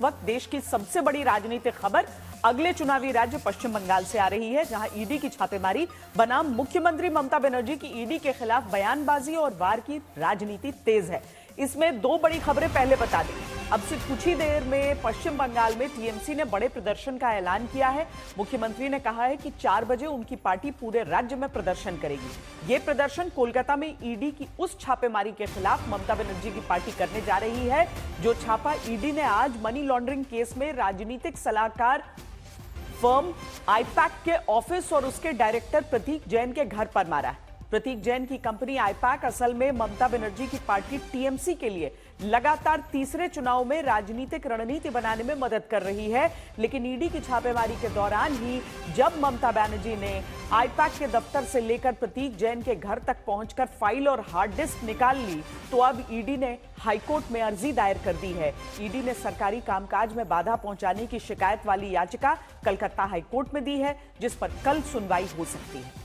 वक्त देश की सबसे बड़ी राजनीतिक खबर अगले चुनावी राज्य पश्चिम बंगाल से आ रही है, जहां ईडी की छापेमारी बनाम मुख्यमंत्री ममता बनर्जी की ईडी के खिलाफ बयानबाजी और वार की राजनीति तेज है। इसमें दो बड़ी खबरें पहले बता दें। अब से कुछ ही देर में पश्चिम बंगाल में टीएमसी ने बड़े प्रदर्शन का ऐलान किया है। मुख्यमंत्री ने कहा है कि 4 बजे उनकी पार्टी पूरे राज्य में प्रदर्शन करेगी। ये प्रदर्शन कोलकाता में ईडी की उस छापेमारी के खिलाफ ममता बनर्जी की पार्टी करने जा रही है, जो छापा ईडी ने आज मनी लॉन्ड्रिंग केस में राजनीतिक सलाहकार फर्म आईपैक के ऑफिस और उसके डायरेक्टर प्रतीक जैन के घर पर मारा है। प्रतीक जैन की कंपनी आईपैक असल में ममता बनर्जी की पार्टी टीएमसी के लिए लगातार तीसरे चुनाव में राजनीतिक रणनीति बनाने में मदद कर रही है, लेकिन ईडी की छापेमारी के दौरान ही जब ममता बनर्जी ने आईपैक के दफ्तर से लेकर प्रतीक जैन के घर तक पहुंचकर फाइल और हार्ड डिस्क निकाल ली, तो अब ईडी ने हाईकोर्ट में अर्जी दायर कर दी है। ईडी ने सरकारी कामकाज में बाधा पहुंचाने की शिकायत वाली याचिका कलकत्ता हाईकोर्ट में दी है, जिस पर कल सुनवाई हो सकती है।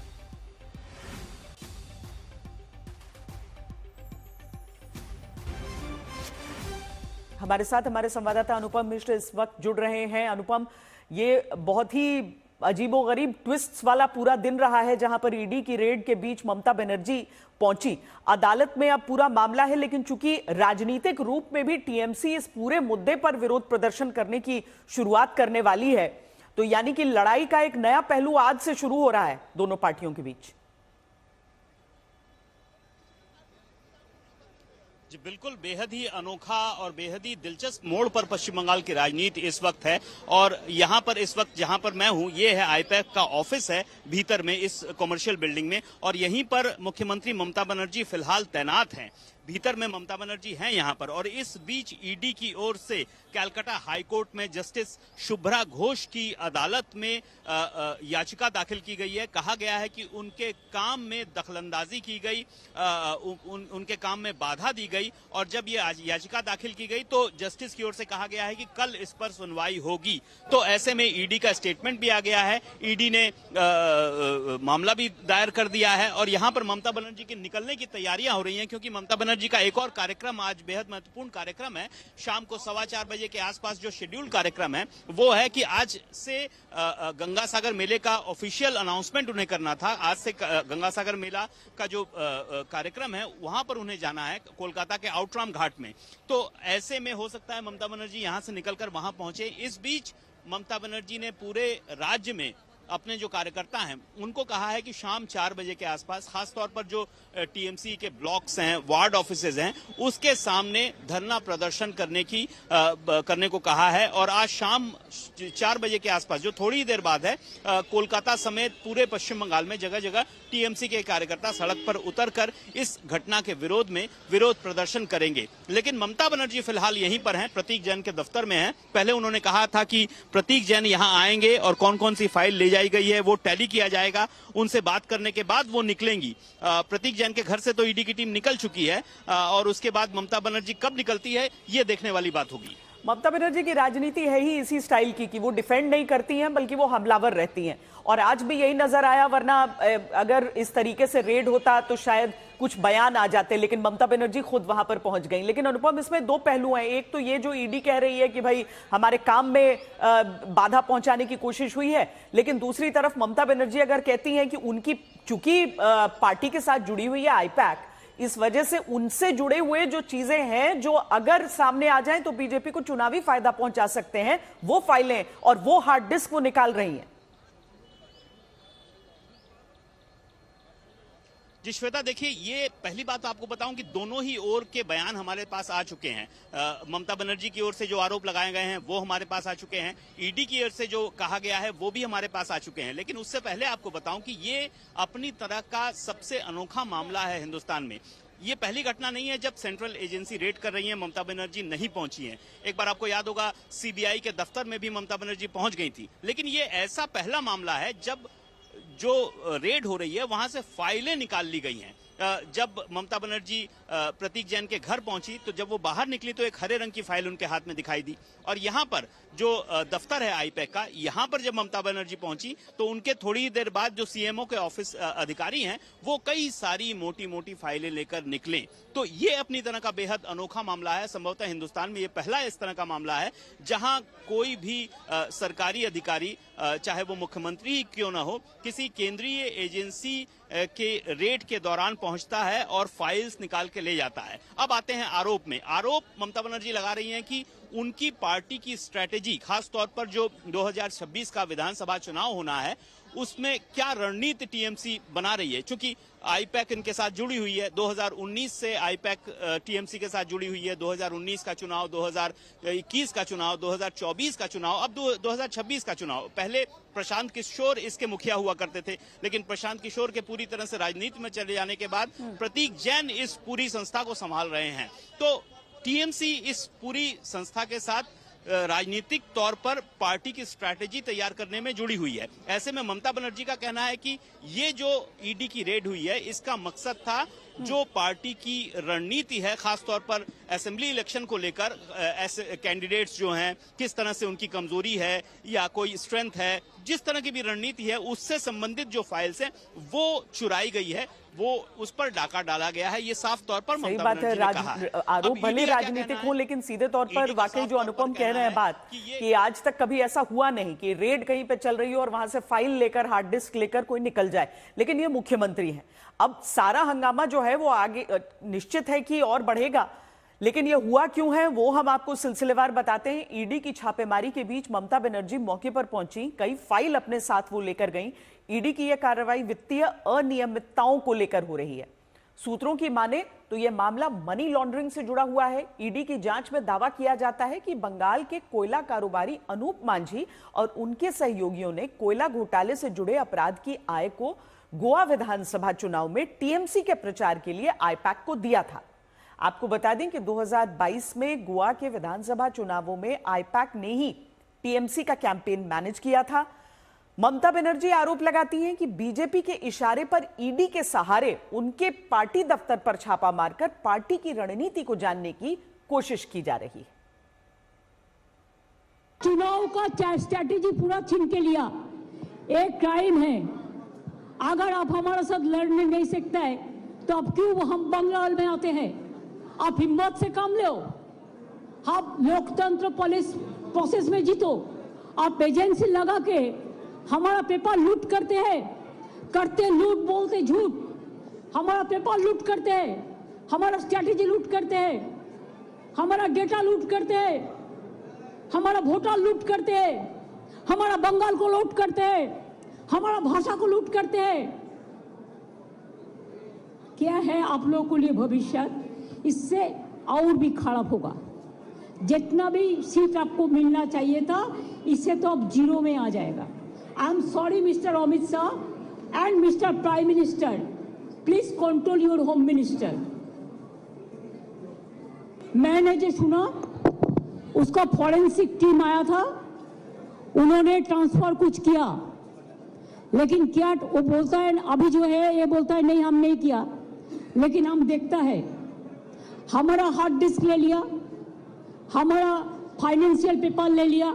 हमारे साथ हमारे संवाददाता अनुपम मिश्र इस वक्त जुड़ रहे हैं। अनुपम, ये बहुत ही अजीबोगरीब ट्विस्ट्स वाला पूरा दिन रहा है, जहां पर ईडी की रेड के बीच ममता बनर्जी पहुंची। अदालत में अब पूरा मामला है, लेकिन चूंकि राजनीतिक रूप में भी टीएमसी इस पूरे मुद्दे पर विरोध प्रदर्शन करने की शुरुआत करने वाली है, तो यानी कि लड़ाई का एक नया पहलू आज से शुरू हो रहा है दोनों पार्टियों के बीच। जी बिल्कुल, बेहद ही अनोखा और बेहद ही दिलचस्प मोड़ पर पश्चिम बंगाल की राजनीति इस वक्त है। और यहाँ पर इस वक्त जहाँ पर मैं हूँ, ये है आईपैक का ऑफिस है भीतर में इस कमर्शियल बिल्डिंग में, और यहीं पर मुख्यमंत्री ममता बनर्जी फिलहाल तैनात हैं। भीतर में ममता बनर्जी हैं यहाँ पर, और इस बीच ईडी की ओर से कलकत्ता हाईकोर्ट में जस्टिस शुभ्रा घोष की अदालत में याचिका दाखिल की गई है। कहा गया है कि उनके काम में दखलंदाजी की गई, उनके काम में बाधा दी गई, और जब ये याचिका दाखिल की गई तो जस्टिस की ओर से कहा गया है कि कल इस पर सुनवाई होगी। तो ऐसे में ईडी का स्टेटमेंट भी आ गया है, ईडी ने मामला भी दायर कर दिया है, और यहाँ पर ममता बनर्जी के निकलने की तैयारियां हो रही हैं, क्योंकि ममता बनर्जी का एक और कार्यक्रम आज बेहद महत्वपूर्ण कार्यक्रम है। शाम को 4:15 बजे के आसपास जो शेड्यूल कार्यक्रम है वो है कि आज से गंगा सागर मेले का ऑफिशियल अनाउंसमेंट उन्हें करना था। आज से गंगा सागर मेला का जो कार्यक्रम है वहां पर उन्हें जाना है, कोलकाता के आउटराम घाट में। तो ऐसे में हो सकता है ममता बनर्जी यहां से निकलकर वहां पहुंचे। इस बीच ममता बनर्जी ने पूरे राज्य में अपने जो कार्यकर्ता हैं उनको कहा है कि शाम 4 बजे के आसपास, खासतौर पर जो टीएमसी के ब्लॉक्स हैं, वार्ड ऑफिसेज हैं, उसके सामने धरना प्रदर्शन करने को कहा है। और आज शाम 4 बजे के आसपास, जो थोड़ी देर बाद है, कोलकाता समेत पूरे पश्चिम बंगाल में जगह जगह टीएमसी के कार्यकर्ता सड़क पर उतरकर इस घटना के विरोध में विरोध प्रदर्शन करेंगे। लेकिन ममता बनर्जी फिलहाल यहीं पर हैं, प्रतीक जैन के दफ्तर में हैं। पहले उन्होंने कहा था कि प्रतीक जैन यहां आएंगे और कौन कौन सी फाइल ले जाई गई है वो टैली किया जाएगा, उनसे बात करने के बाद वो निकलेंगी। प्रतीक जैन के घर से तो ईडी की टीम निकल चुकी है, और उसके बाद ममता बनर्जी कब निकलती है ये देखने वाली बात होगी। ममता बनर्जी की राजनीति है ही इसी स्टाइल की कि वो डिफेंड नहीं करती हैं, बल्कि वो हमलावर रहती हैं, और आज भी यही नजर आया। वरना अगर इस तरीके से रेड होता तो शायद कुछ बयान आ जाते, लेकिन ममता बनर्जी खुद वहां पर पहुंच गई। लेकिन अनुपम, इसमें दो पहलू हैं। एक तो ये जो ईडी कह रही है कि भाई हमारे काम में बाधा पहुंचाने की कोशिश हुई है, लेकिन दूसरी तरफ ममता बनर्जी अगर कहती हैं कि उनकी चूंकि पार्टी के साथ जुड़ी हुई है आईपैक, इस वजह से उनसे जुड़े हुए जो चीजें हैं जो अगर सामने आ जाएं तो बीजेपी को चुनावी फायदा पहुंचा सकते हैं, वो फाइलें और वो हार्ड डिस्क वो निकाल रही हैं। जी श्वेता, देखिए, ये पहली बात आपको बताऊं कि दोनों ही ओर के बयान हमारे पास आ चुके हैं। ममता बनर्जी की ओर से जो आरोप लगाए गए हैं वो हमारे पास आ चुके हैं, ईडी की ओर से जो कहा गया है वो भी हमारे पास आ चुके हैं। लेकिन उससे पहले आपको बताऊं कि ये अपनी तरह का सबसे अनोखा मामला है हिंदुस्तान में। ये पहली घटना नहीं है जब सेंट्रल एजेंसी रेड कर रही है, ममता बनर्जी नहीं पहुंची है। एक बार आपको याद होगा सीबीआई के दफ्तर में भी ममता बनर्जी पहुंच गई थी। लेकिन ये ऐसा पहला मामला है जब जो रेड हो रही है वहां से फाइलें निकाल ली गई हैं। जब ममता बनर्जी प्रतीक जैन के घर पहुंची तो जब वो बाहर निकली तो एक हरे रंग की फाइल उनके हाथ में दिखाई दी। और यहाँ पर जो दफ्तर है आईपैक का, यहाँ पर जब ममता बनर्जी पहुंची तो उनके थोड़ी देर बाद जो सीएमओ के ऑफिस अधिकारी हैं वो कई सारी मोटी मोटी फाइलें लेकर निकले। तो ये अपनी तरह का बेहद अनोखा मामला है। संभवतः हिंदुस्तान में ये पहला इस तरह का मामला है जहां कोई भी सरकारी अधिकारी, चाहे वो मुख्यमंत्री ही क्यों ना हो, किसी केंद्रीय एजेंसी के रेड के दौरान पहुंचता है और फाइल्स निकाल के ले जाता है। अब आते हैं आरोप में। आरोप ममता बनर्जी लगा रही हैं कि उनकी पार्टी की स्ट्रैटेजी, खास तौर पर जो 2026 का विधानसभा चुनाव होना है उसमें क्या रणनीति टीएमसी बना रही है। क्योंकि आईपैक इनके साथ जुड़ी हुई है, 2019 से आईपैक टीएमसी के साथ जुड़ी हुई है। 2019 का चुनाव, 2021 का चुनाव, 2024 का चुनाव, अब 2026 का चुनाव। पहले प्रशांत किशोर इसके मुखिया हुआ करते थे, लेकिन प्रशांत किशोर के पूरी तरह से राजनीति में चले जाने के बाद प्रतीक जैन इस पूरी संस्था को संभाल रहे हैं। तो टीएमसी इस पूरी संस्था के साथ राजनीतिक तौर पर पार्टी की स्ट्रैटेजी तैयार करने में जुड़ी हुई है। ऐसे में ममता बनर्जी का कहना है कि ये जो ईडी की रेड हुई है इसका मकसद था जो पार्टी की रणनीति है, खास तौर पर असेंबली इलेक्शन को लेकर ऐसे कैंडिडेट्स जो हैं किस तरह से उनकी कमजोरी है या कोई स्ट्रेंथ है, जिस तरह की भी रणनीति है उससे संबंधित जो फाइल्स हैं वो चुराई गई है, वो उस पर डाका डाला गया है। ये साफ तौर पर ममता बनर्जी ने कहा है। आरोप भले राजनीतिक हो, लेकिन सीधे तौर पर वाकई जो अनुपम कह रहे हैं बात कि आज तक कभी ऐसा हुआ नहीं कि रेड कहीं पे चल रही हो और वहां से फाइल लेकर, हार्ड डिस्क लेकर कोई निकल जाए। लेकिन ये मुख्यमंत्री हैं, अब सारा हंगामा जो है वो आगे निश्चित है कि और बढ़ेगा। लेकिन ये हुआ क्यों है वो हम आपको सिलसिलेवार बताते हैं। ईडी की छापेमारी के बीच ममता बनर्जी मौके पर पहुंची, कई फाइल अपने साथ वो लेकर गई। ईडी की यह कार्रवाई वित्तीय अनियमितताओं को लेकर हो रही है। सूत्रों की माने तो यह मामला मनी लॉन्ड्रिंग से जुड़ा हुआ है। ईडी की जांच में दावा किया जाता है कि बंगाल के कोयला कारोबारी अनूप मांझी और उनके सहयोगियों ने कोयला घोटाले से जुड़े अपराध की आय को गोवा विधानसभा चुनाव में टीएमसी के प्रचार के लिए आईपैक को दिया था। आपको बता दें कि 2022 में गोवा के विधानसभा चुनावों में आईपैक ने ही टीएमसी का कैंपेन मैनेज किया था। ममता बनर्जी आरोप लगाती हैं कि बीजेपी के इशारे पर ईडी के सहारे उनके पार्टी दफ्तर पर छापा मारकर पार्टी की रणनीति को जानने की कोशिश की जा रही है। चुनाव का स्ट्रैटेजी पूरा छीन के लिया, एक क्राइम है। अगर आप हमारे साथ लड़ने नहीं सकते हैं तो आप क्यों हम बंगाल में आते हैं? आप हिम्मत से काम लो, आप लोकतंत्र पुलिस प्रोसेस में जीतो। आप एजेंसी लगा के हमारा पेपर लूट करते हैं, करते लूट बोलते झूठ। हमारा पेपर लूट करते हैं, हमारा स्ट्रैटेजी लूट करते हैं, हमारा डेटा लूट करते हैं, हमारा वोटर लूट करते हैं, हमारा बंगाल को लूट करते हैं, हमारा भाषा को लूट करते हैं। क्या है आप लोगों के लिए भविष्य? इससे और भी खराब होगा। जितना भी सीट आपको मिलना चाहिए था इससे तो अब जीरो में आ जाएगा। I am sorry mister Amit Shah and mister prime minister, please control your home minister. मैंने जो सुना उसका फॉरेंसिक टीम आया था, उन्होंने ट्रांसफर कुछ किया, लेकिन क्या वो बोलता है अभी जो है ये बोलता है नहीं हम नहीं किया, लेकिन हम देखता है हमारा हार्ड डिस्क ले लिया, हमारा फाइनेंशियल पेपर ले लिया,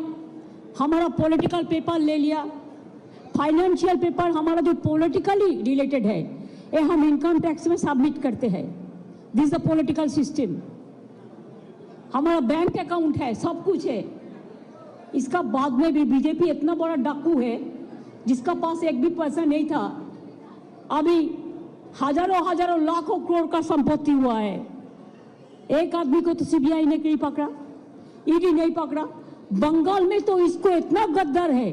हमारा पॉलिटिकल पेपर ले लिया। फाइनेंशियल पेपर हमारा जो पॉलिटिकली रिलेटेड है ये हम इनकम टैक्स में सबमिट करते हैं। This is the political system. हमारा बैंक अकाउंट है, सब कुछ है। इसका बाद में भी बीजेपी इतना बड़ा डाकू है जिसका पास एक भी पैसा नहीं था, अभी हजारों हजारों लाखों करोड़ का संपत्ति हुआ है। एक आदमी को तो सीबीआई ने नहीं पकड़ा, ईडी नहीं पकड़ा। बंगाल में तो इसको इतना गद्दार है,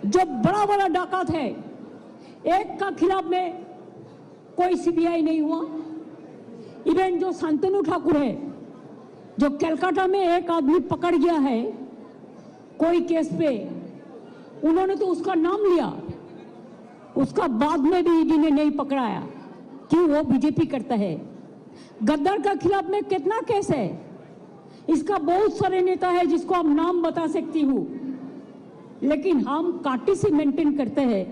जो बड़ा बड़ा डाकत है, एक का खिलाफ में कोई सीबीआई नहीं हुआ। इवन जो शांतनु ठाकुर है, जो कलकत्ता में एक आदमी पकड़ गया है कोई केस पे, उन्होंने तो उसका नाम लिया, उसका बाद में भी ईडी ने नहीं पकड़ाया कि वो बीजेपी करता है। गद्दार का खिलाफ में कितना केस है, इसका बहुत सारे नेता है जिसको हम नाम बता सकती हूँ, लेकिन हम काटी से मेंटेन करते हैं।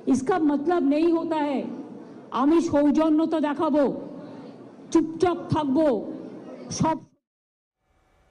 इसका मतलब नहीं होता है আমি সৌজন্যতা দেখাবো, চুপচাপ থাকবো, সব